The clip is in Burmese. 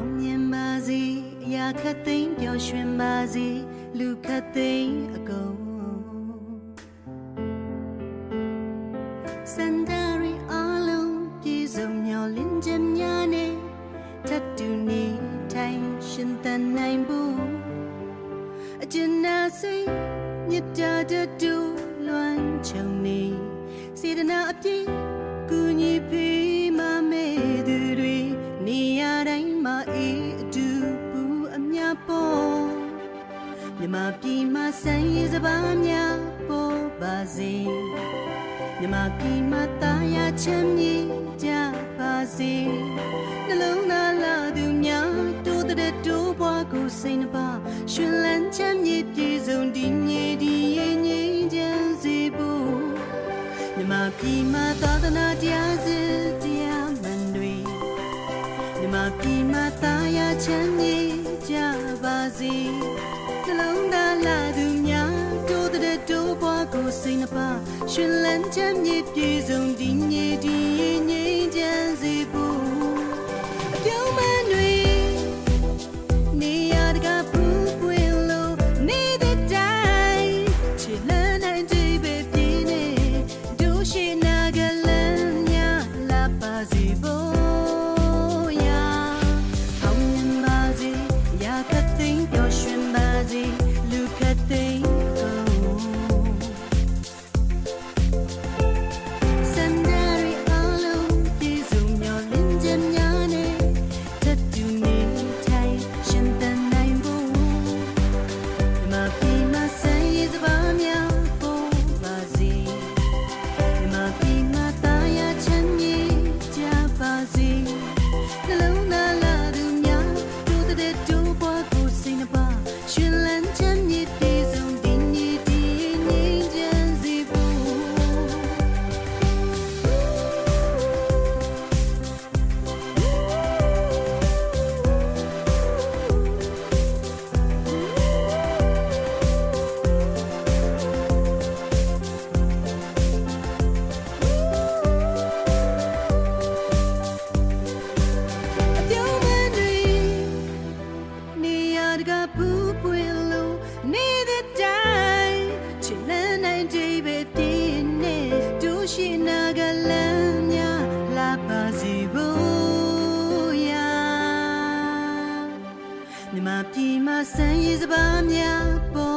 အောင်မြင်ပါစေအရာခတ်သိမ်းပျော်ရွှင်ပါစေလူခတ်သိမ်းအကုန်စန္ဒရီအလုံးပြေဆုံးမျောလင်းခြင်းများနဲ့ထပ်တူနေထိုင်ရှင်သန်နိုင်ဖို့အကျဉ်းနာစိတ်မြတ်တာတူလွမ်းချုံနေစေတနာအပြည့်ကူညီပေးမမဲသူတွေနေရာတိုင်းမှာအေးအတူပူအမြပေါ်မြမပြည်မှာဆန်းရည်စပါးများပေါ်ပါစေမြမပြည်မှာတာယာချမ်းမြေကြပါစေနှလုံးသားလာသူများတိုးတဲ့တိုးပွားကိုစိတ်နှပါရှင်လန်းချမ်းမြေပြေဆုံးဒီမြေဒီရဲ့ငြိမ်းချမ်းစေဖို့မြမပြည်မှာသာသနာတရားစစ်တရားမှန်တွေမြမပြည်မှာတာယာချမ်းမြေကြပါစေနှလုံးသားလာသူများတိုးတဲ့တိုးပွားကိုစိတ်နှပါရှင်လန်းချမ်းမြေပြေဆုံးဒီမြေဒီရဲ့ငြိမ်းချမ်းစေဖို့အပြုံးမတွေနေရတကပူပွင့်လို့နေတဲ့တိုင်းချစ်လန်းနိုင်ကြပဲပြင်းနေတို့ရှိနာကလန်းများလာပါစေဖို့ရာအောင်မြင်ပါစေရာခတ်သိမ်းပျော်ရွှင်ပါစေလူခတ်သိမ်းမြမပြည်မှာဆန်းရည်စပါးများပေါ်